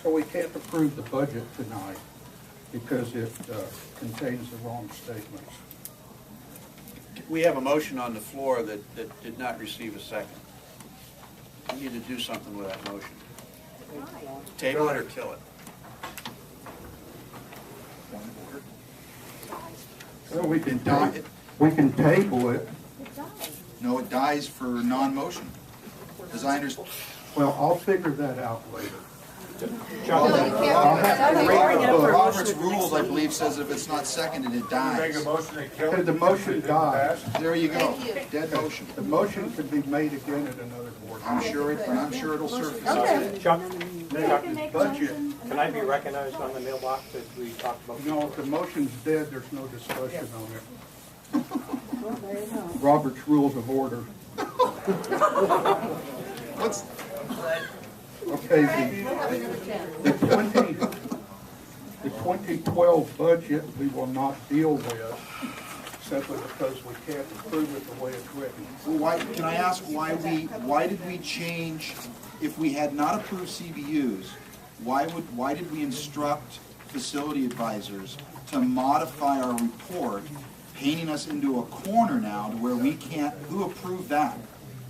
So we can't approve the budget tonight because it contains the wrong statements. We have a motion on the floor that did not receive a second. We need to do something with that motion. Table it or kill it. Well, we can table it. No, it dies for non-motion. As I understand. Well, I'll figure that out later. Robert's rules, I believe, says if it's not seconded, it dies. Okay, the motion dies. There you go. Dead motion. The motion could be made again at another board. I'm sure it'll surface. Okay. Chuck, Budget. can I be recognized on the mailbox that we talked about? No, if the motion's dead, there's no discussion on it. Well, there you go. Robert's Rules of Order. What's Okay, the 2012 budget we will not deal with simply because we can't approve it the way it's written. well, why? Can I ask why did we change? If we had not approved CBUs, why did we instruct facility advisors to modify our report, painting us into a corner now to where we can't? Who approved that?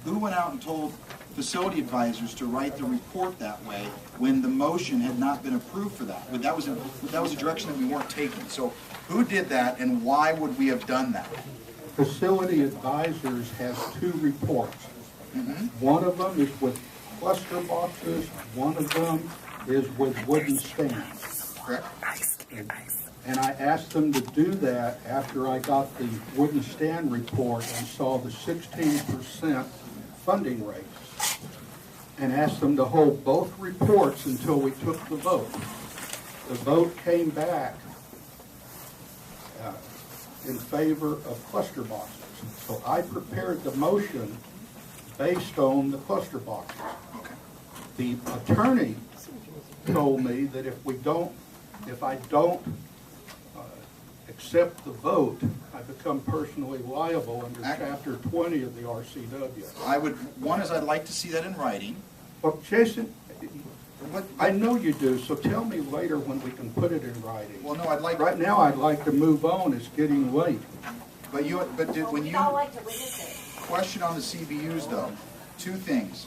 Who went out and told facility advisors to write the report that way when the motion had not been approved for that? But that was a direction that we weren't taking. So who did that, and why would we have done that? Facility Advisors has two reports. One of them is with cluster boxes, one of them is with wooden stands. Correct? And I asked them to do that after I got the wooden stand report and saw the 16% funding rate, and asked them to hold both reports until we took the vote. The vote came back in favor of cluster boxes. So I prepared the motion based on the cluster boxes. The attorney told me that if I don't accept the vote, I become personally liable under Chapter 20 of the RCW. I'd like to see that in writing. Well, Jason, I know you do, so tell me later when we can put it in writing. Well, no, I'd like. Right now, I'd like to move on. It's getting late. When you question on the CBUs, though, two things.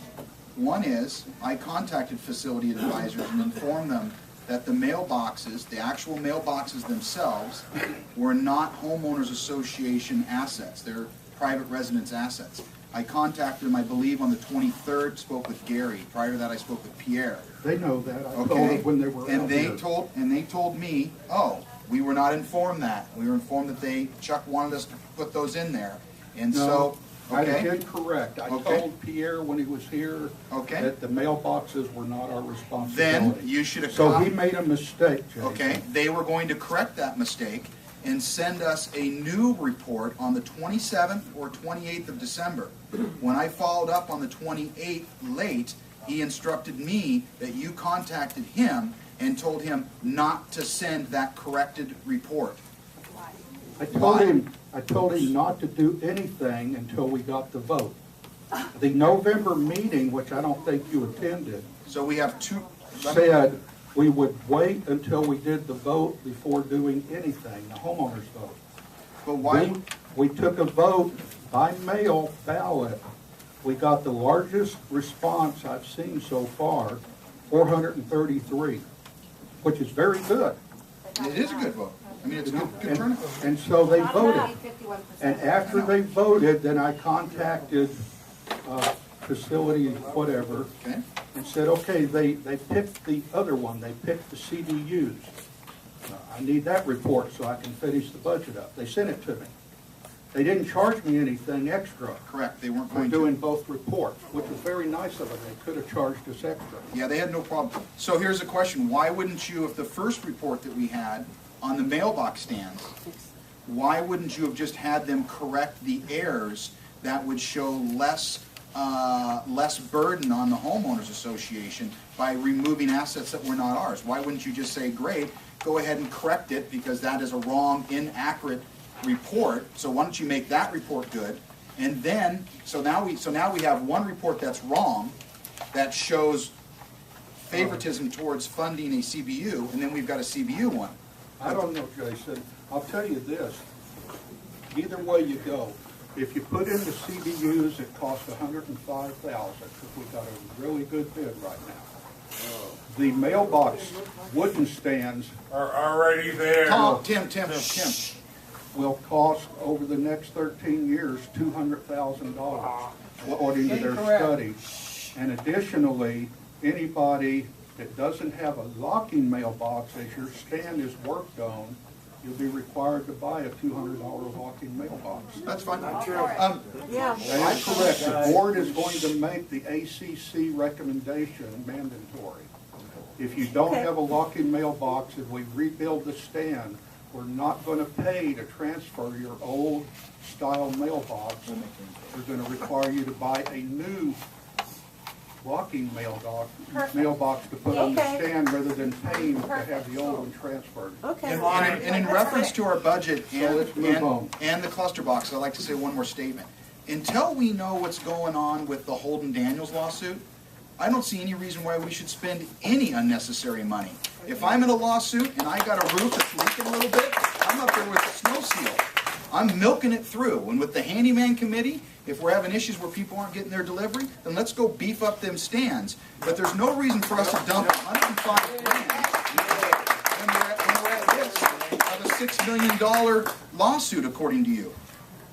One is, I contacted facility advisors and informed them that the mailboxes, the actual mailboxes themselves, were not homeowners association assets. They're private residence assets. I contacted them, I believe, on the 23rd, spoke with Gary. Prior to that, I spoke with Pierre. They know that. I told Okay. them when they were out here. They told me, oh, we were not informed that. We were informed that Chuck wanted us to put those in there. And No, so, I okay. did correct. I Okay. told Pierre when he was here Okay. that the mailboxes were not our responsibility. Then you should have. So he made a mistake, Jason. Okay, they were going to correct that mistake and send us a new report on the 27th or 28th of December. When I followed up on the 28th late, he instructed me that you contacted him and told him not to send that corrected report. I told him not to do anything until we got the vote. The November meeting, which I don't think you attended, So we have two. said we would wait until we did the vote before doing anything, the homeowners vote. But why? We took a vote by mail ballot. We got the largest response I've seen so far, 433, which is very good. It is a good vote. I mean, it's a good turnout. And so they voted. And after they voted, then I contacted facility whatever Okay. and said, okay, they picked the other one. They picked the CDUs. I need that report so I can finish the budget up. They sent it to me. They didn't charge me anything extra Correct. They weren't for going doing to. both reports, which was very nice of them. They could have charged us extra. Yeah, they had no problem. So here's the question. Why wouldn't you, if the first report that we had on the mailbox stands, why wouldn't you have just had them correct the errors that would show less burden on the homeowners association by removing assets that were not ours? Why wouldn't you just say, great, go ahead and correct it because that is a wrong, inaccurate report. So why don't you make that report good? And then, so now we have one report that's wrong that shows favoritism towards funding a CBU, and then we've got a CBU one. I don't know, Jason. I'll tell you this. Either way you go, if you put in the CBUs, it costs $105,000 because we got a really good bid right now. The mailbox wooden stands Are already there. Tim. will cost over the next 13 years $200,000, according to their study. And additionally, anybody that doesn't have a locking mailbox, as your stand is worked on, you'll be required to buy a $200 locking mailbox. That's fine. That is correct. The board is going to make the ACC recommendation mandatory. If you don't have a locking mailbox and we rebuild the stand, we're not going to pay to transfer your old style mailbox. We're going to require you to buy a new locking mailbox to put on the stand rather than paying to have the old one transferred. And in reference to our budget let's move on. and the cluster box, I'd like to say one more statement. Until we know what's going on with the Holden Daniels lawsuit, I don't see any reason why we should spend any unnecessary money. If I'm in a lawsuit and I got a roof that's leaking a little bit, I'm up there with a snow seal. I'm milking it through. And with the handyman committee, if we're having issues where people aren't getting their delivery, then let's go beef up them stands. But there's no reason for us to dump $105 grand when we're at risk of a $6 million lawsuit, according to you.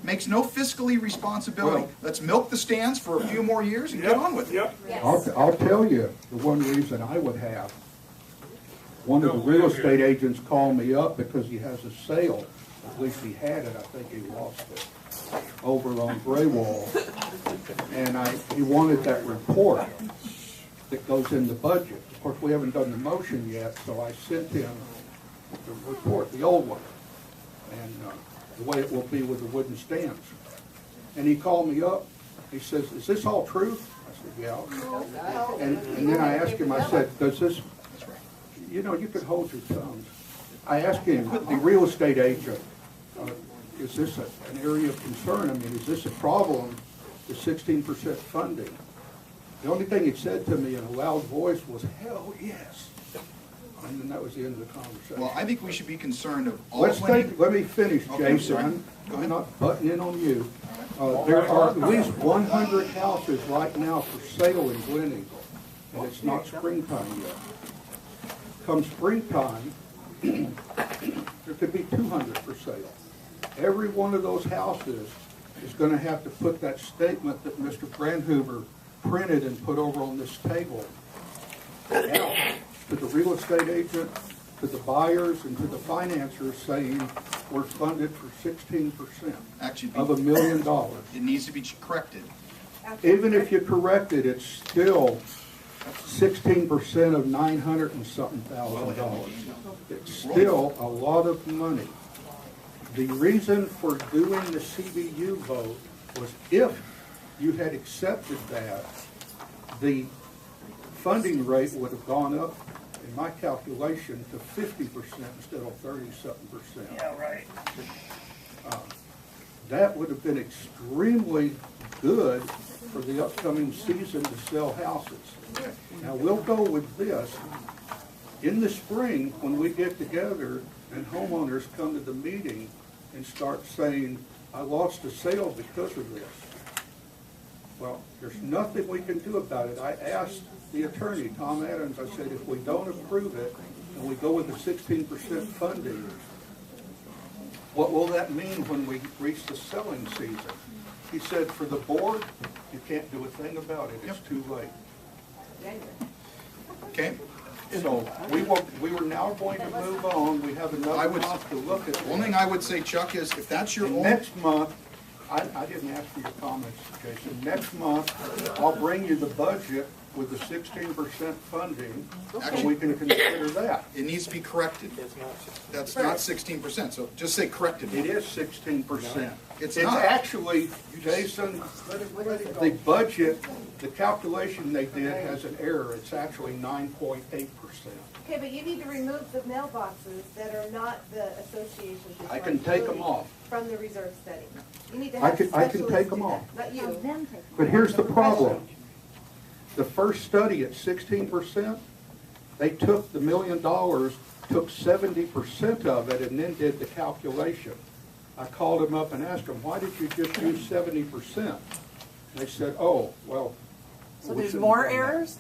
Makes no fiscally responsibility. Well, let's milk the stands for a few more years and get on with it. I'll tell you the one reason I would have. One of the real estate agents called me up because he has a sale. At least he had it. I think he lost it over on Graywall. And he wanted that report that goes in the budget. Of course, we haven't done the motion yet, so I sent him the report, the old one, and the way it will be with the wooden stands. And he called me up. He says, "Is this all true?" I said, "Yeah." And then I asked him, I said, "Does this, you know, you could hold your tongues." I asked him, the real estate agent, is this an area of concern? I mean, is this a problem, the 16% funding? The only thing he said to me in a loud voice was, "Hell yes." And then that was the end of the conversation. Well, I think we should be concerned of all Let me finish, Okay, I'm sorry. Jason. Go ahead. I'm not butting in on you. There are at least 100 houses right now for sale in Gleneagle, and it's not springtime yet. Come springtime, there could be 200 for sale. Every one of those houses is going to have to put that statement that Mr. Brandhuber printed and put over on this table out to the real estate agent, to the buyers, and to the financiers, saying we're funded for 16% Actually, of $1 million. it needs to be corrected. Even if you correct it, it's still 16% of $900 and something thousand. It's still a lot of money. The reason for doing the CBU vote was if you had accepted that, the funding rate would have gone up, in my calculation, to 50% instead of 30-something%. Yeah, right. That would have been extremely good for the upcoming season to sell houses. Now, we'll go with this. In the spring, when we get together and homeowners come to the meeting and start saying, "I lost a sale because of this." Well, there's nothing we can do about it. I asked the attorney, Tom Adams, I said, if we don't approve it and we go with the 16% funding, what will that mean when we reach the selling season? He said, for the board, you can't do a thing about it. It's too late. Okay? So we were now going to move on. We have another month to look at. One thing I would say, Chuck, is if that's your And only... next month, I didn't ask for your comments, Jason. Next month, I'll bring you the budget with the 16% funding, so we can consider that. It needs to be corrected. That's not 16%, so just say corrected. It is 16%. It's It's not. actually, Jason, the budget, the calculation they did has an error. It's actually 9.8%. Okay, but you need to remove the mailboxes that are not the associations. I can take them off. From the reserve study. You need to I have can specialists take do them that, off. not you. But here's the problem. The first study at 16%, They took the $1 million, took 70% of it, and then did the calculation. I called them up and asked them, why did you just use 70%? They said, oh, well. So we there's shouldn't more have done that. errors?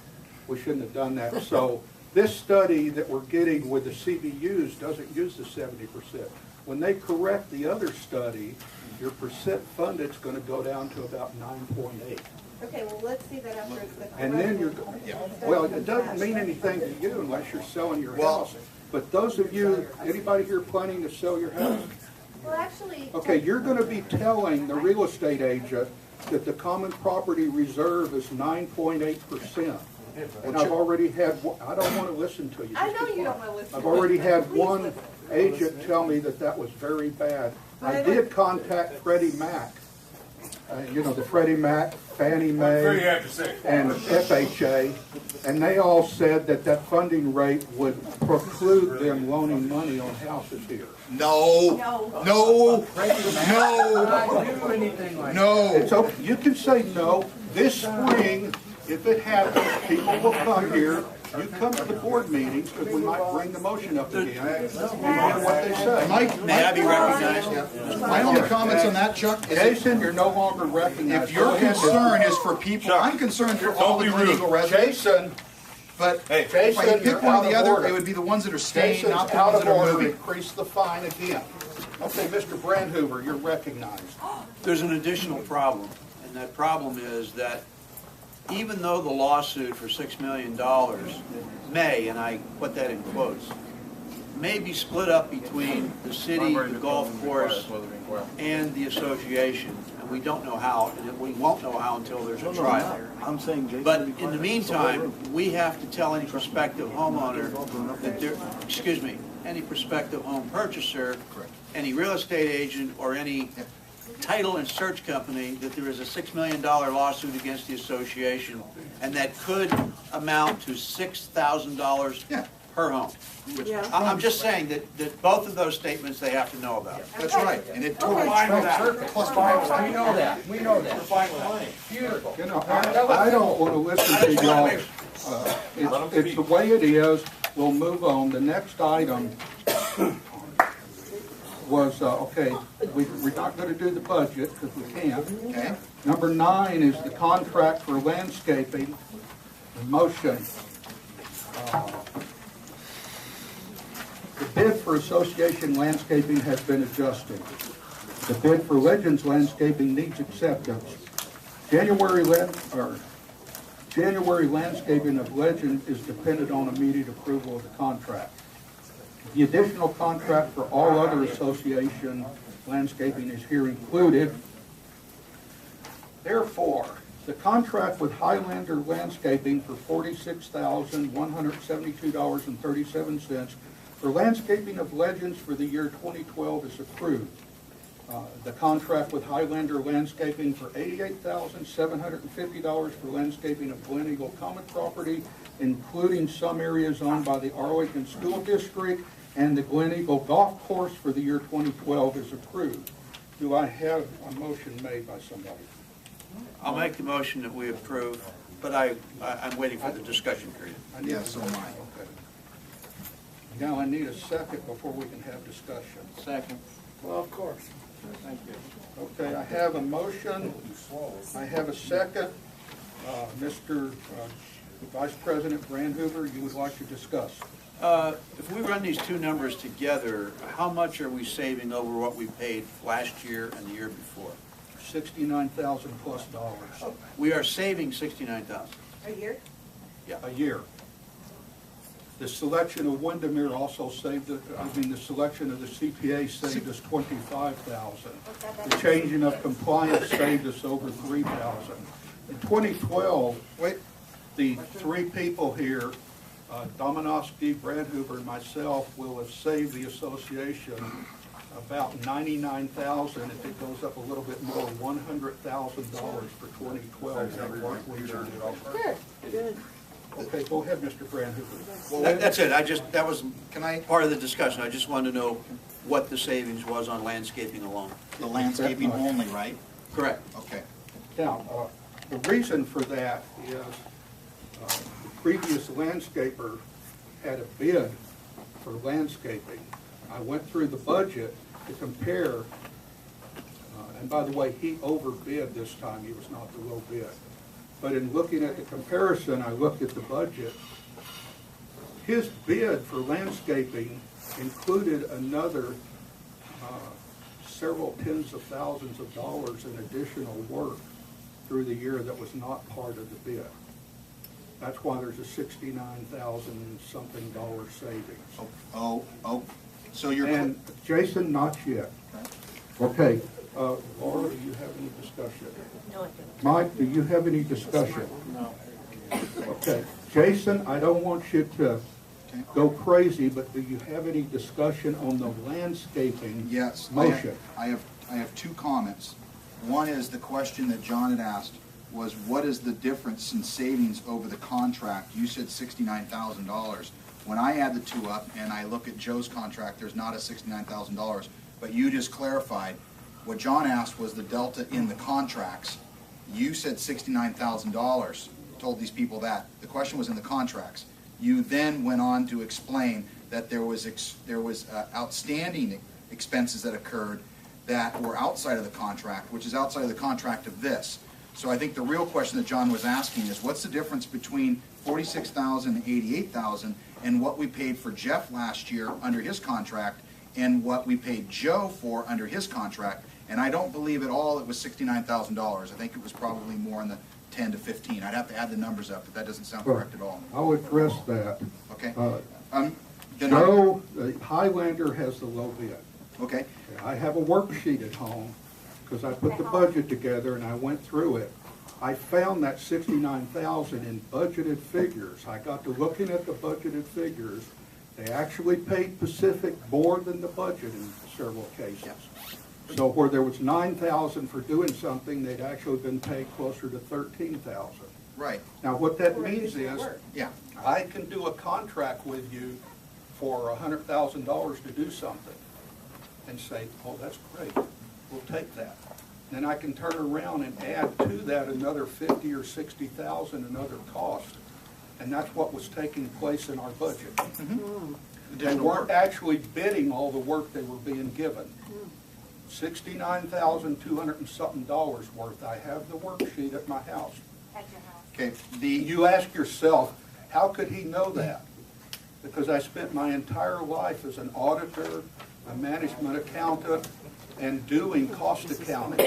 We shouldn't have done that. So this study that we're getting with the CBUs doesn't use the 70%. When they correct the other study, your percent funded's going to go down to about 9.8. Okay, well, let's see that after it's the. And then you're, well, it doesn't mean anything to you unless you're selling your house. But those of you, anybody here planning to sell your house? Well, actually. Okay, you're going to be telling the real estate agent that the common property reserve is 9.8%. And I've already had, I don't want to listen to you. I know you don't want to listen. I've already had one agent tell me that that was very bad. I did contact Freddie Mac, you know, the Freddie Mac, Fannie Mae, and FHA, and they all said that that funding rate would preclude them loaning money on houses here. No, no, no. It's okay. You can say no. This spring, if it happens, people will come here. You come to the board meetings, because we might bring the motion up again and hear what they say. May I be recognized? My only comments on that, Chuck, is Jason, you're no longer recognized. if your concern is for people, I'm concerned for all the Gleneagle residents. Jason, But if Jason, I could pick you're one or out the of other, order. it would be the ones that are staying, Jason's not the out ones of that are order. moving. Increase the fine again. Okay, Mr. Brandhoover, you're recognized. There's an additional problem, and that problem is that even though the lawsuit for $6 million may, and I put that in quotes, may be split up between the city, the golf course, and the association, and we don't know how, and we won't know how until there's a trial. I'm saying, Jason. But in the meantime, we have to tell any prospective homeowner that there, excuse me, any prospective home purchaser, any real estate agent, or any title and search company that there is a $6 million lawsuit against the association, and that could amount to $6,000 per home. Yeah. I'm just saying that both of those statements they have to know about. That's right, and it totally Fine with trumps that. plus We know that, we know that. Fine with that. Beautiful. You know, I don't want to listen to y'all. It's the way it is. We'll move on. The next item was, okay, we're not going to do the budget because we can't. Okay. Number 9 is the contract for landscaping. The motion. The bid for Association Landscaping has been adjusted. The bid for Legends Landscaping needs acceptance. January landscaping of Legend is dependent on immediate approval of the contract. The additional contract for all other association landscaping is here included. Therefore, the contract with Highlander Landscaping for $46,172.37 for landscaping of Legends for the year 2012 is approved. The contract with Highlander Landscaping for $88,750 for landscaping of Gleneagle common property, including some areas owned by the Arlington School District, and the Gleneagle Golf Course for the year 2012 is approved. Do I have a motion made by somebody? I'll make the motion that we approve, but I'm waiting for the discussion period. Yeah, so am I. Okay. Now I need a second before we can have discussion. Second. Well, of course. Thank you. Okay, I have a motion. I have a second. Mr. Vice President Brandhoover, you would like to discuss? If we run these two numbers together, how much are we saving over what we paid last year and the year before? $69,000 plus dollars We are saving $69,000. A year? a year. The selection of Windermere also saved, the selection of the CPA saved us $25,000. The changing of compliance saved us over $3,000. In 2012, the three people here, Dominowski, Brandhoover, and myself, will have saved the association about $99,000. If it goes up a little bit more, $100,000 for 2012. Good, good. Okay, go ahead, Mr. Brandhoover. That's it. That was Can I, part of the discussion. I just wanted to know what the savings was on landscaping alone. the landscaping only, right? Correct. Okay. Now, the reason for that is the previous landscaper had a bid for landscaping. I went through the budget to compare, and by the way, he overbid this time, he was not the low bid. But in looking at the comparison, I looked at the budget. His bid for landscaping included another several tens of thousands of dollars in additional work through the year that was not part of the bid. That's why there's a $69,000 something savings. Oh, so you're. And Jason, not yet. Okay, Laura, do you have any discussion? No, I don't. Mike, do you have any discussion? No. Okay, Jason, I don't want you to go crazy, but do you have any discussion on the landscaping Yes, motion? I have two comments. One is the question that John had asked was, what is the difference in savings over the contract? You said $69,000. When I add the two up and I look at Joe's contract, there's not a $69,000, but you just clarified. What John asked was the delta in the contracts. You said $69,000, told these people that. The question was in the contracts. You then went on to explain that there was outstanding expenses that occurred that were outside of the contract, which is outside of the contract of this. So I think the real question that John was asking is, what's the difference between $46,000 and $88,000 and what we paid for Jeff last year under his contract and what we paid Joe for under his contract? And I don't believe at all it was $69,000. I think it was probably more in the 10 to 15. I'd have to add the numbers up, but that doesn't sound correct at all. I'll address that. Okay. Then Joe, Highlander has the low bid. Okay. I have a worksheet at home because I put the budget together and I went through it. I found that $69,000 in budgeted figures. I got to looking at the budgeted figures. They actually paid Pacific more than the budget in several cases. So where there was $9,000 for doing something, they'd actually been paid closer to $13,000. Right. Now what that means is, Yeah. I can do a contract with you for $100,000 to do something and say, oh, that's great, we'll take that. Then I can turn around and add to that another $50,000 or $60,000 in other costs. And that's what was taking place in our budget. They weren't actually bidding all the work they were being given. $69,200 and something worth. I have the worksheet at my house. At your house. Okay. You ask yourself, how could he know that? Because I spent my entire life as an auditor, a management accountant, and doing cost accounting.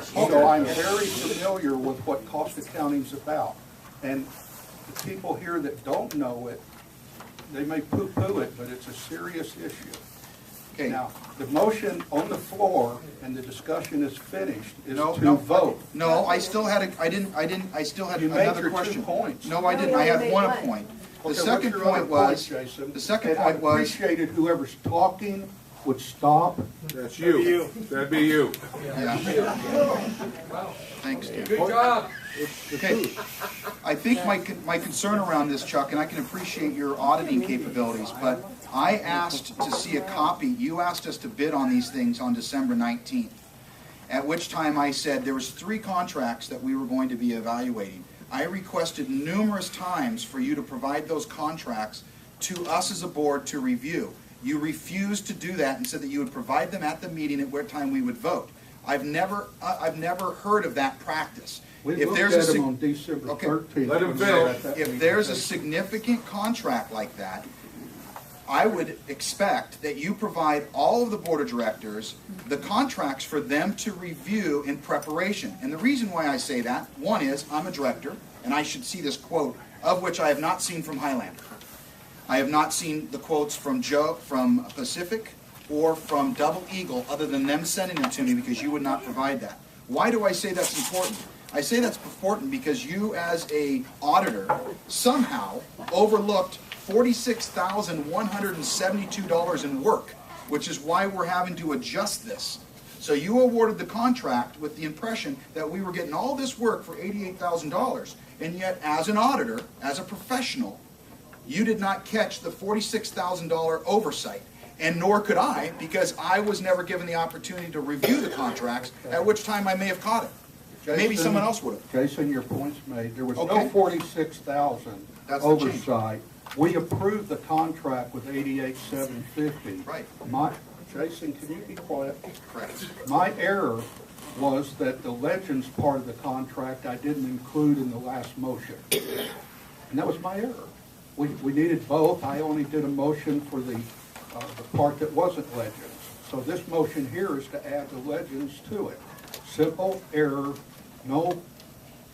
So I'm very familiar with what cost accounting's about. And the people here that don't know it, they may poo-poo it, but it's a serious issue. Okay. Now, the motion on the floor and the discussion is finished is to No. vote. No, I still had I still had You made another your 2 question. points. No, I didn't. No, I you had made one one. point. The Okay, second what's your other point was, Jason? the second And point was, I appreciated whoever's talking would stop. That's you. That'd be you. yeah. Thanks, Tim. Good job. Okay, I think my concern around this, Chuck, and I can appreciate your auditing capabilities, but I asked to see a copy. You asked us to bid on these things on December 19th, at which time I said there was 3 contracts that we were going to be evaluating. I requested numerous times for you to provide those contracts to us as a board to review. You refused to do that and said that you would provide them at the meeting at what time we would vote. I've never heard of that practice. We If looked there's at a them sig- on December Okay. 13th. Let him when we were finish. at that If meeting. there's a significant contract like that, I would expect that you provide all of the board of directors the contracts for them to review in preparation. And the reason why I say that, one is, I'm a director, and I should see this quote, of which I have not seen from Highlander. I have not seen the quotes from Joe, from Pacific, or from Double Eagle, other than them sending them to me because you would not provide that. Why do I say that's important? I say that's important because you, as a auditor, somehow overlooked $46,172 in work, which is why we're having to adjust this. So you awarded the contract with the impression that we were getting all this work for $88,000, and yet as an auditor, as a professional, you did not catch the $46,000 oversight. And nor could I, because I was never given the opportunity to review the contracts, at which time I may have caught it. Maybe someone else would have. Jason, your point's made. There was Okay. no 46,000 That's the change. oversight. We approved the contract with 88,750. Right. Jason, can you be quiet? Correct. My error was that the Legends part of the contract I didn't include in the last motion. And that was my error. We needed both. I only did a motion for the part that wasn't Legends. So this motion here is to add the Legends to it. Simple error, no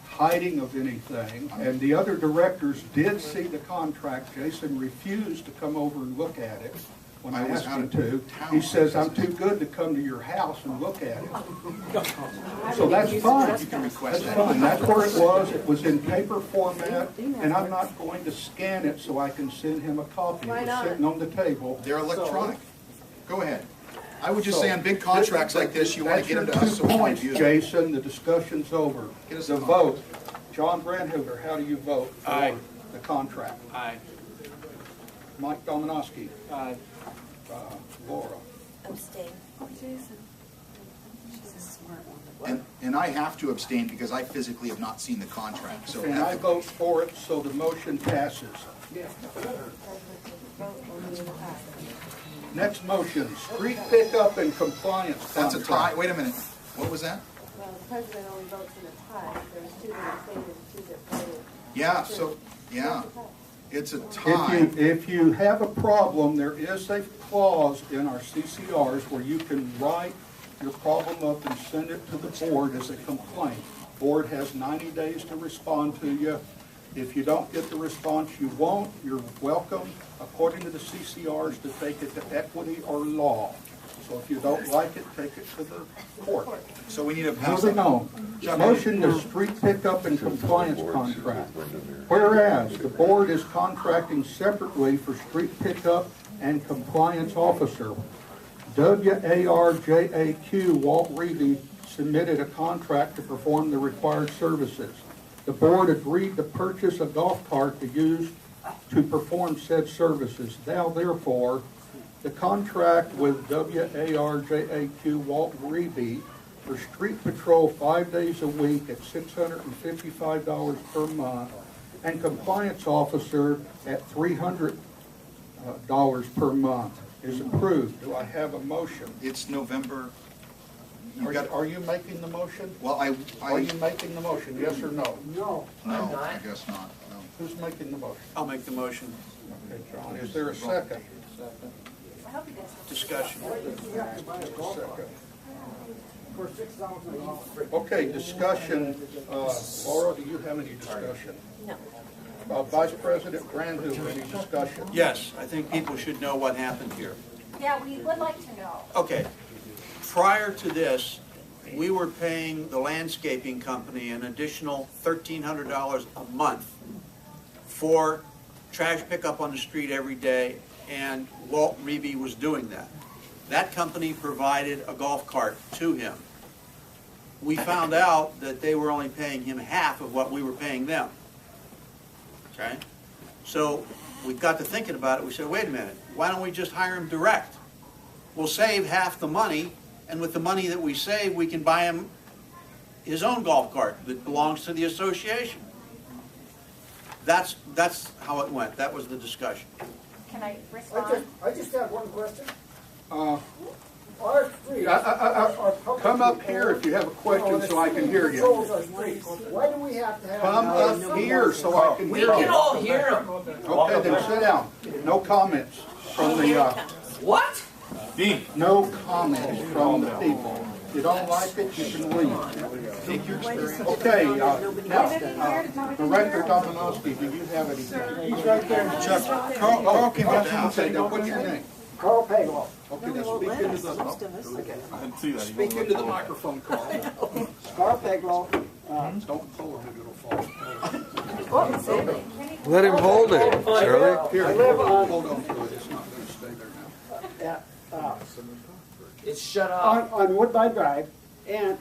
hiding of anything. And the other directors did see the contract. Jason refused to come over and look at it when I asked him to. He says, I'm too good to come to your house and look at it. So that's fine. You can request That's that. fine. That's where it was. It was in paper format, and I'm not going to scan it so I can send him a copy. It Why was not? sitting on the table. They're electronic. Go ahead. I would just say on big contracts like this, you want to get them to us so we That's your 2 can points, review them. Jason. The discussion's over. Get us The a vote. John Brandhoover, how do you vote for Aye. the contract? Aye. Mike Dominowski? Aye. Laura? Abstain. And I have to abstain because I physically have not seen the contract, so. And I vote for it, so the motion passes. Next motion, street pickup and compliance That's a tie, contract. wait a minute, what was that? Well, the president only votes in a tie. There's two that abstained and two that voted. Yeah, so, yeah, it's a tie. If you have a problem, there is a clause in our CCRs where you can write your problem up and send it to the board as a complaint. Board has 90 days to respond to you. If you don't get the response you want, you're welcome, according to the CCRs, to take it to equity or law. So if you don't like it, take it to the court. So we need to pass Moving that. on. Motion to street pickup and compliance contract. Whereas the board is contracting separately for street pickup and compliance officer. WARJAQ Walt Reedy submitted a contract to perform the required services. The board agreed to purchase a golf cart to use to perform said services. Now therefore, the contract with WARJAQ Walt Reedy for street patrol 5 days a week at $655 per month and compliance officer at $300 per month is approved. Do I have a motion? It's November, you got, Are you making the motion? well, Are you making the motion, yes or no? No. no, I guess not, no. Who's making the motion? I'll make the motion. Okay, John, is there a second? Discussion. Second. For $6,000. Okay, discussion. Laura, do you have any discussion? No. Vice President Brandhoover, any discussion? Yes, I think people should know what happened here. Yeah, we would like to know. Okay, prior to this, we were paying the landscaping company an additional $1,300 a month for trash pickup on the street every day, and Walt Reeby was doing that. That company provided a golf cart to him. We found out that they were only paying him half of what we were paying them. Okay? So we got to thinking about it. We said, wait a minute, why don't we just hire him direct? We'll save half the money, and with the money that we save, we can buy him his own golf cart that belongs to the association. That's how it went. That was the discussion. Can I respond? I just have one question. Uh, Our streets. our public Come up people- here if you have a question so I can hear you. Controls our streets. Why do we have to have? Come up here so I can We hear can you. all hear him. Okay, then sit down. No comments from the, What? no comments from the people. If you don't like it, you can leave. Take your experience. Okay, now, Director Dominowski, do you have anything? He's right there. Chuck, Carl came up now. Okay, now what's your name? Carl Pagloff. Okay, now speak into the microphone, Carl. Carl Pagloff. Don't pull it, it'll fall. Let him hold it, Shirley. Here, I live on- hold on to it, it's not gonna stay there now. It's shut off. On Woodbine Drive, and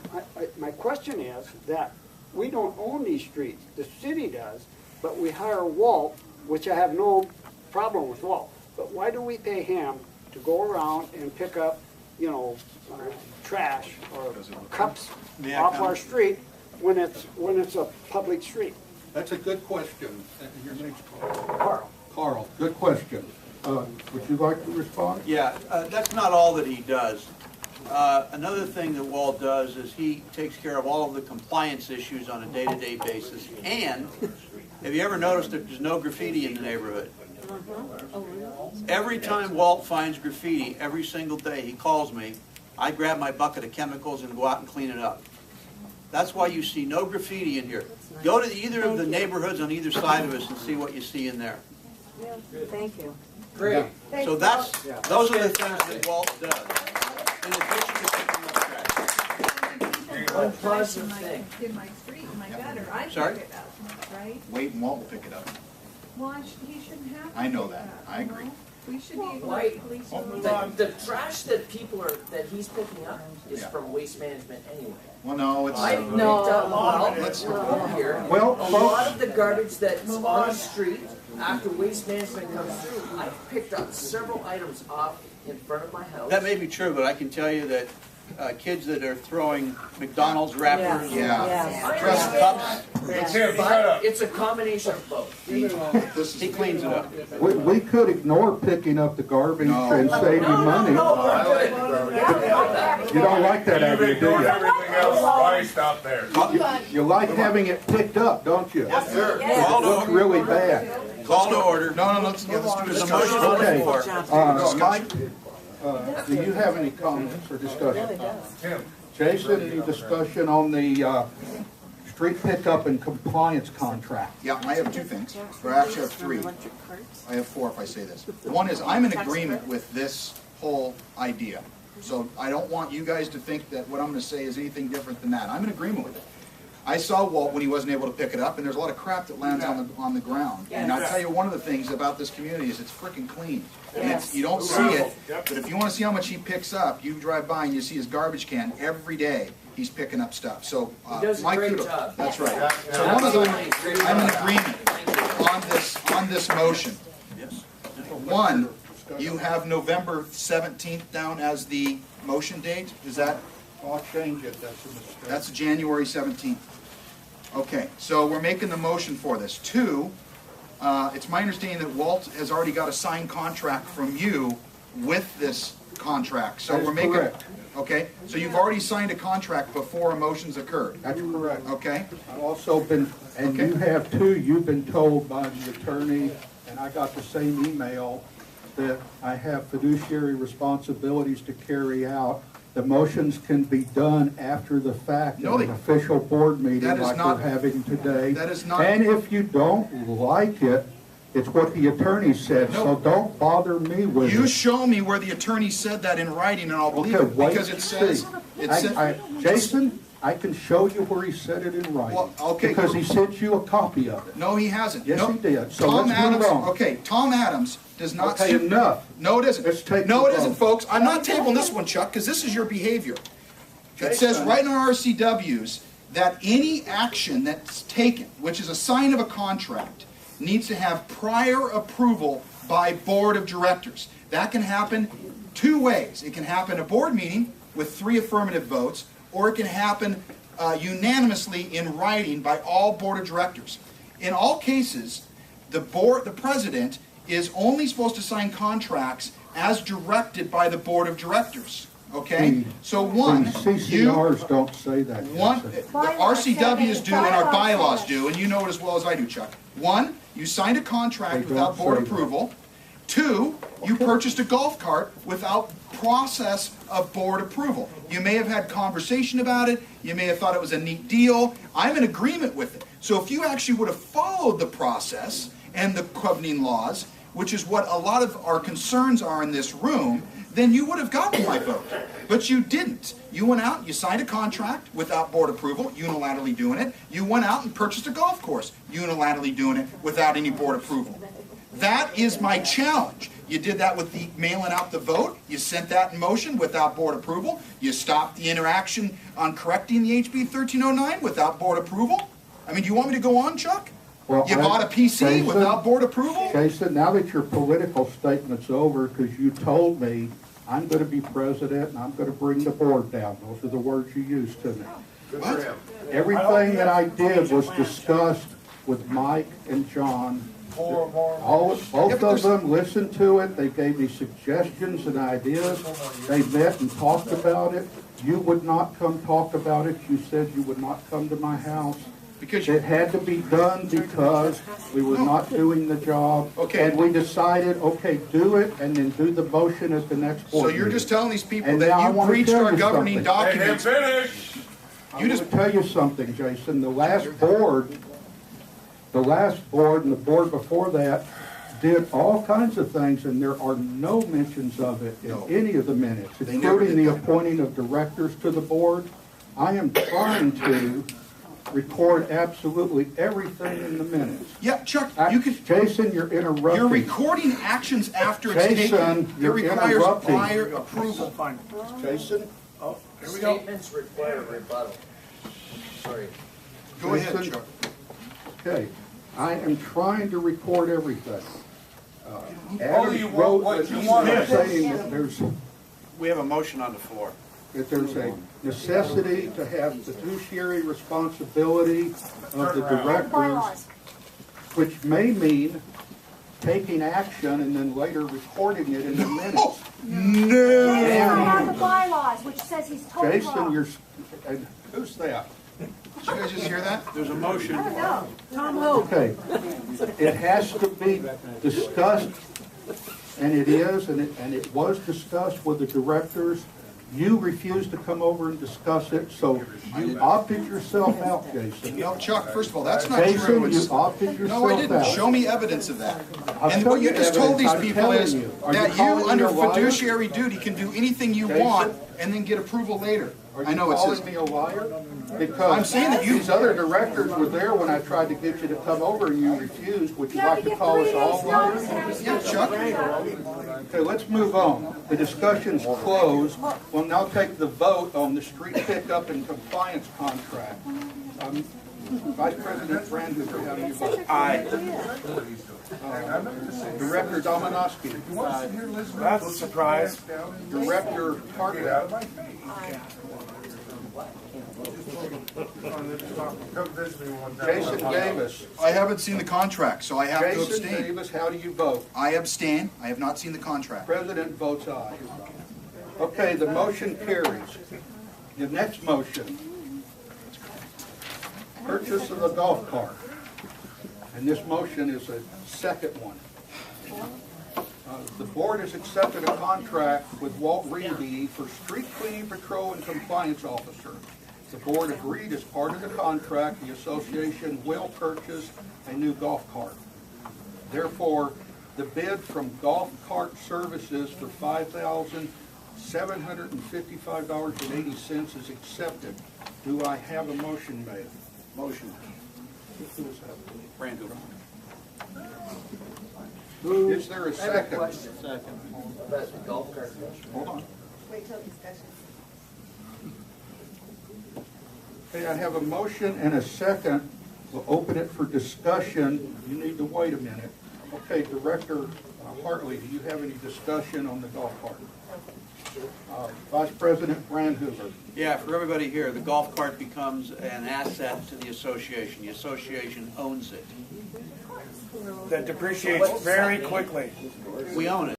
my question is that we don't own these streets, the city does, but we hire Walt, which I have no problem with Walt, but why do we pay him to go around and pick up, trash or cups May I off comment? our street when it's a public street? That's a good question. Your name's Carl. Carl. Carl, good question. Would you like to respond? Yeah, that's not all that he does. Another thing that Walt does is he takes care of all of the compliance issues on a day-to-day basis. And have you ever noticed that there's no graffiti in the neighborhood? Every time Walt finds graffiti, every single day, he calls me. I grab my bucket of chemicals and go out and clean it up. That's why you see no graffiti in here. Go to either of the neighborhoods on either side of us and see what you see in there. Thank you. Great. So those are the things that Walt does. In addition to picking up trash. One positive thing. In my street, in my gutter, I Sorry? pick it up, right? Wait and Walt will pick it up. Well, he shouldn't have to I know pick that. it up, I you agree. know? We should be able Why- to police. The trash that people are, that he's picking up is Yeah. from Waste Management anyway. Well, no, it's. I picked up, well, here, Well, a lot of the garbage that's on the street after Waste Management comes through, I've picked up several items off in front of my house. That may be true, but I can tell you that kids that are throwing McDonald's wrappers, Yeah. I Trust me. understand, but it's a combination of both. This he is, cleans it up. We could ignore picking up the garbage No. and save you money. No, we're good. You don't like that idea, You've do ignored you? everything else twice out there. You like having it picked up, don't you? Yes, sir. Call It to looks order. really bad. Call to order. no, let's do There's a this. motion on the Okay. floor. Mike, do you have any comments or discussion? Tim, Jason, any discussion on the street pickup and compliance contract? Yeah, I have two things, or I actually have three. I have four if I say this. One is, I'm in agreement with this whole idea. So I don't want you guys to think that what I'm gonna say is anything different than that. I'm in agreement with it. I saw Walt when he wasn't able to pick it up, and there's a lot of crap that lands on the ground. And I'll tell you, one of the things about this community is it's freaking clean. And it's, you don't see it, but if you wanna see how much he picks up, you drive by and you see his garbage can every day. He's picking up stuff. So, He does a my great kudos. job. That's right. So one of them, I'm in agreement on this motion. One, you have November 17th down as the motion date, is that, I'll change it, that's a mistake. that's January 17th. Okay, so we're making the motion for this. Two, it's my understanding that Walt has already got a signed contract from you with this contract, so That is we're making. correct. Okay, so you've already signed a contract before a motion's occurred, That's correct. okay? I've also been, and you have too, you've been told by the attorney, and I got the same email, that I have fiduciary responsibilities to carry out. The motions can be done after the fact No, at they- an official board meeting That is like not- we're having today. that is not- And if you don't like it, it's what the attorney said, so No. don't bother me with You it. show me where the attorney said that in writing, and I'll believe Okay, it, wait because and it says, see. Jason, I can show you where he said it in writing. Well, okay. Because he sent you a copy of it. No, he hasn't. Yes, No. he did. So Tom let's move Adams. on. Okay, Tom Adams does not. Okay, enough. No, it isn't. Let's take No, the it isn't, vote. folks. I'm not tabling this one, Chuck, because this is your behavior. It says Jason. right in our RCWs that any action that's taken, which is a sign of a contract, needs to have prior approval by board of directors. That can happen two ways. It can happen at a board meeting with 3 affirmative votes, or it can happen unanimously in writing by all board of directors. In all cases, the president is only supposed to sign contracts as directed by the board of directors. Okay? So one, The CCRs don't say that. one, the Jason. RCWs do and our bylaws do, and you know it as well as I do, Chuck. One, you signed a contract They without don't board say that. approval. Two, you purchased a golf cart without process of board approval. You may have had conversation about it, you may have thought it was a neat deal. I'm in agreement with it. So if you actually would have followed the process and the governing laws, which is what a lot of our concerns are in this room, then you would have gotten my vote. But you didn't. You went out, you signed a contract without board approval, unilaterally doing it. You went out and purchased a golf course, unilaterally doing it without any board approval. That is my challenge. You did that with the mailing out the vote. You sent that in motion without board approval. You stopped the interaction on correcting the HB 1309 without board approval. I mean, do you want me to go on, Chuck? Well, You bought a PC Jason, without board approval? Jason, now that your political statement's over, because you told me I'm going to be president and I'm going to bring the board down. Those are the words you used to me. What? Everything that I did was discussed with Mike and John Both of them listened to it, they gave me suggestions and ideas, they met and talked about it. You would not come talk about it, you said you would not come to my house. Because It had to be done because we were not doing the job. Okay. And we decided, okay, do it, and then do the motion at the next board So you're meeting. just telling these people And now I that you wanna breached tell our you governing something. Let him documents. finish. I want to tell you something, Jason. The last board and the board before that did all kinds of things, and there are no mentions of it in No. any of the minutes, They never including did the that. appointing of directors to the board. I am trying to record absolutely everything in the minutes. Yeah, Chuck, you can, Jason, you're interrupting. you're recording actions after it's taken. Jason, It you're requires interrupting. prior approval. Jason, Statements require rebuttal. Sorry. Go ahead, Jason? Chuck. okay, I am trying to record everything. Oh, you want what you want. Saying that there's We have a motion on the floor. that there's a necessity to have fiduciary responsibility of the directors, Bylaws. which may mean taking action and then later recording it in the minutes. They don't have the bylaws, which says he's totally Jason, wrong. and who's that? Did you guys just hear that? There's a motion. Okay, it has to be discussed, and it is, and it was discussed with the directors. You refused to come over and discuss it, so you opted yourself out, Jason. No, Chuck, first of all, that's not true. Jason, you It's- opted yourself out. No, I didn't. Show me evidence of that. I'll And show what you you just told these evidence. I'm people is telling you. Are you that calling you, me under a liar? fiduciary duty, can do anything you Jason? want and then get approval later. Are I you know it says, calling me a liar? I'm Because saying that you- these other directors were there when I tried to get you to come over and you refused. Would you You have like to to get call 3 us all days liars? notice and everything. Yeah, Chuck. Okay, let's move on. The discussion's closed. We'll now take the vote on the street pickup and compliance contract. Vice President Brandhoover, how do you vote? Aye. Director Dominowski. That's a surprise. Director Hartwell. Jason Davis. I haven't seen the contract, so I have to Jason abstain. Davis, how do you vote? I abstain. I have not seen the contract. President votes aye. Okay, the motion carries. The next motion, purchase of the golf cart. And this motion is a second one. The board has accepted a contract with Walt Reedy for street cleaning patrol and compliance officer. The board agreed as part of the contract, the association will purchase a new golf cart. Therefore, the bid from Golf Cart Services for $5,755.80 is accepted. Do I have a motion made? Motion. Brandhoover. Is there a I have a second? question. About the golf cart. Hold on. Wait till discussion. Okay, I have a motion and a second. We'll open it for discussion. You need to wait a minute. Okay, Director Hartley, do you have any discussion on the golf cart? Vice President Brandhoover. Yeah, for everybody here, the golf cart becomes an asset to the association. The association owns it. That depreciates very quickly. We own it.